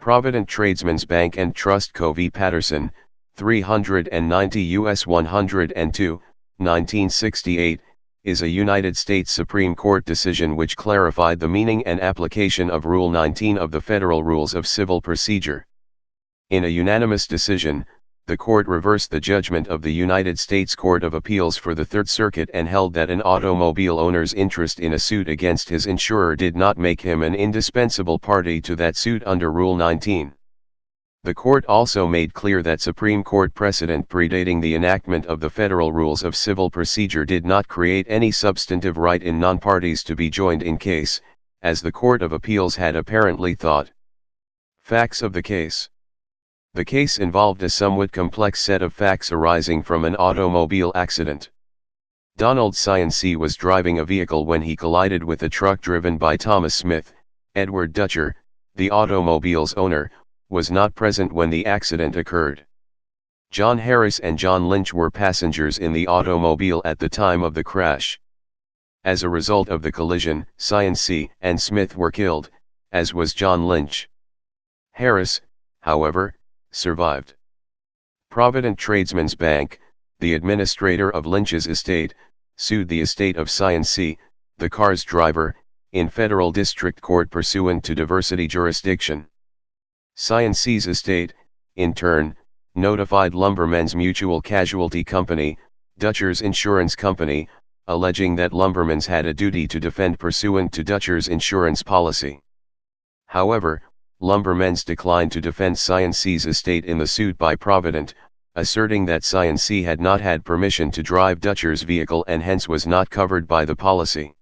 Provident Tradesmens Bank and Trust Co. v. Patterson, 390 U.S. 102, 1968, is a United States Supreme Court decision which clarified the meaning and application of Rule 19 of the Federal Rules of Civil Procedure. In a unanimous decision, the court reversed the judgment of the United States Court of Appeals for the Third Circuit and held that an automobile owner's interest in a suit against his insurer did not make him an indispensable party to that suit under Rule 19. The court also made clear that Supreme Court precedent predating the enactment of the Federal Rules of Civil Procedure did not create any substantive right in non-parties to be joined in case, as the Court of Appeals had apparently thought. Facts of the case. The case involved a somewhat complex set of facts arising from an automobile accident. Donald C. was driving a vehicle when he collided with a truck driven by Thomas Smith. Edward Dutcher, the automobile's owner, was not present when the accident occurred. John Harris and John Lynch were passengers in the automobile at the time of the crash. As a result of the collision, C. and Smith were killed, as was John Lynch. Harris, however, survived. Provident Tradesmens Bank, the administrator of Lynch's estate, sued the estate of C., the car's driver, in federal district court pursuant to diversity jurisdiction. C.'s estate, in turn, notified Lumbermen's Mutual Casualty Company, Dutcher's insurance company, alleging that Lumbermen's had a duty to defend pursuant to Dutcher's insurance policy. However, Lumbermen's declined to defend C.'s estate in the suit by Provident, asserting that C. had not had permission to drive Dutcher's vehicle and hence was not covered by the policy.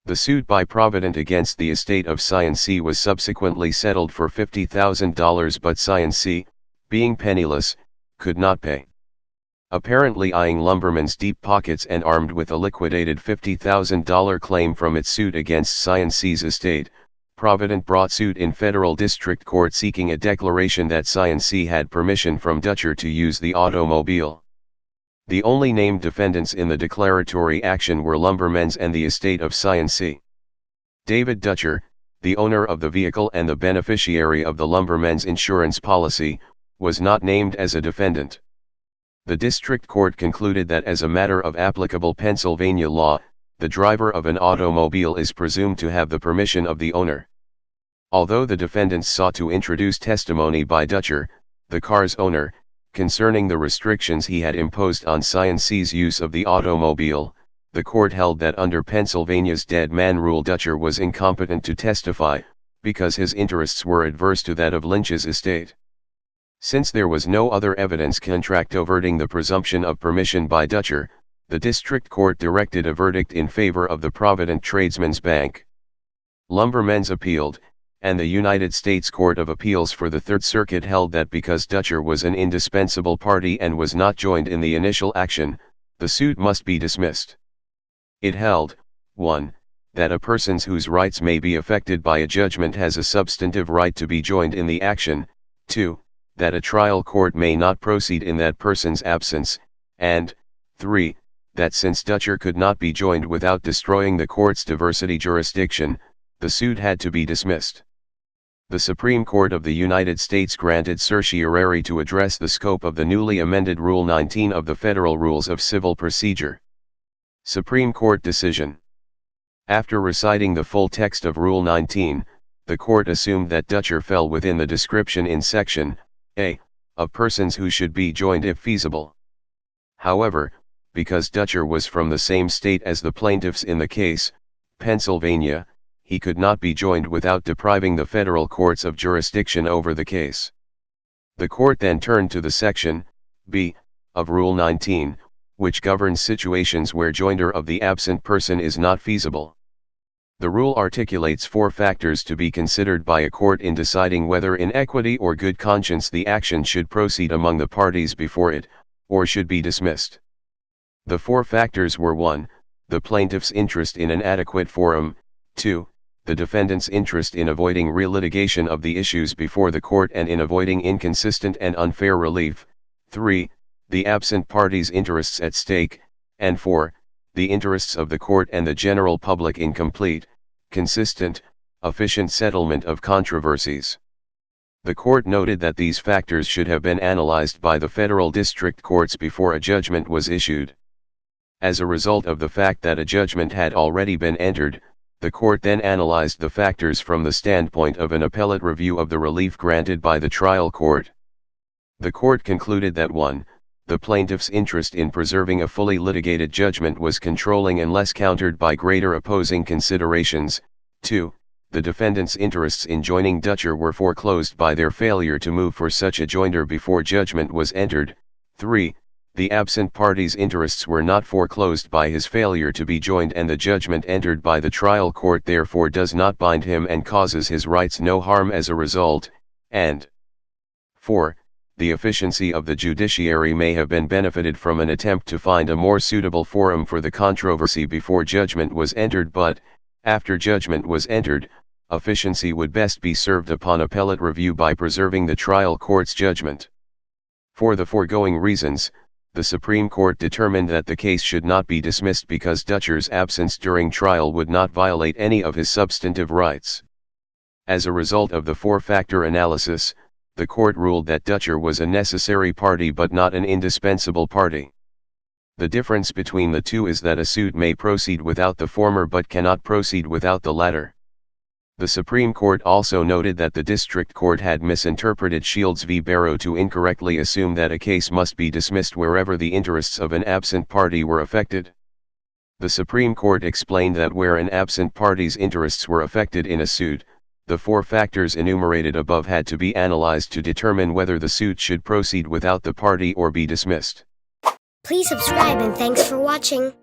The suit by Provident against the estate of C. was subsequently settled for $50,000, but C., being penniless, could not pay. Apparently eyeing Lumbermen's deep pockets and armed with a liquidated $50,000 claim from its suit against C.'s estate, Provident brought suit in federal district court seeking a declaration that C. had permission from Dutcher to use the automobile. The only named defendants in the declaratory action were Lumbermen's and the estate of C. David Dutcher, the owner of the vehicle and the beneficiary of the Lumbermen's insurance policy, was not named as a defendant. The district court concluded that as a matter of applicable Pennsylvania law, the driver of an automobile is presumed to have the permission of the owner. Although the defendants sought to introduce testimony by Dutcher, the car's owner, concerning the restrictions he had imposed on C.'s use of the automobile, the court held that under Pennsylvania's dead man rule Dutcher was incompetent to testify, because his interests were adverse to that of Lynch's estate. Since there was no other evidence controverting the presumption of permission by Dutcher, the district court directed a verdict in favor of the Provident Tradesmens Bank. Lumbermen's appealed, and the United States Court of Appeals for the Third Circuit held that because Dutcher was an indispensable party and was not joined in the initial action, the suit must be dismissed. It held, 1. That a person whose rights may be affected by a judgment has a substantive right to be joined in the action, 2. That a trial court may not proceed in that person's absence, and 3. That since Dutcher could not be joined without destroying the court's diversity jurisdiction, the suit had to be dismissed. The Supreme Court of the United States granted certiorari to address the scope of the newly amended Rule 19 of the Federal Rules of Civil Procedure. Supreme Court Decision. After reciting the full text of Rule 19, the court assumed that Dutcher fell within the description in Section A of persons who should be joined if feasible. However, because Dutcher was from the same state as the plaintiffs in the case, Pennsylvania, he could not be joined without depriving the federal courts of jurisdiction over the case. The court then turned to the Section B of Rule 19, which governs situations where joinder of the absent person is not feasible. The rule articulates 4 factors to be considered by a court in deciding whether in equity or good conscience the action should proceed among the parties before it, or should be dismissed. The 4 factors were 1. The plaintiff's interest in an adequate forum, 2. The defendant's interest in avoiding relitigation of the issues before the court and in avoiding inconsistent and unfair relief, 3. The absent party's interests at stake, and 4. The interests of the court and the general public in complete, consistent, efficient settlement of controversies. The court noted that these factors should have been analyzed by the federal district courts before a judgment was issued. As a result of the fact that a judgment had already been entered, the court then analyzed the factors from the standpoint of an appellate review of the relief granted by the trial court. The court concluded that 1. The plaintiff's interest in preserving a fully litigated judgment was controlling unless countered by greater opposing considerations. 2. The defendant's interests in joining Dutcher were foreclosed by their failure to move for such a joinder before judgment was entered. 3. The absent party's interests were not foreclosed by his failure to be joined, and the judgment entered by the trial court therefore does not bind him and causes his rights no harm as a result. And 4. The efficiency of the judiciary may have been benefited from an attempt to find a more suitable forum for the controversy before judgment was entered, but, after judgment was entered, efficiency would best be served upon appellate review by preserving the trial court's judgment. For the foregoing reasons, the Supreme Court determined that the case should not be dismissed because Dutcher's absence during trial would not violate any of his substantive rights. As a result of the four-factor analysis, the court ruled that Dutcher was a necessary party but not an indispensable party. The difference between the two is that a suit may proceed without the former but cannot proceed without the latter. The Supreme Court also noted that the District Court had misinterpreted Shields v. Barrow to incorrectly assume that a case must be dismissed wherever the interests of an absent party were affected. The Supreme Court explained that where an absent party's interests were affected in a suit, the four factors enumerated above had to be analyzed to determine whether the suit should proceed without the party or be dismissed. Please subscribe and thanks for watching.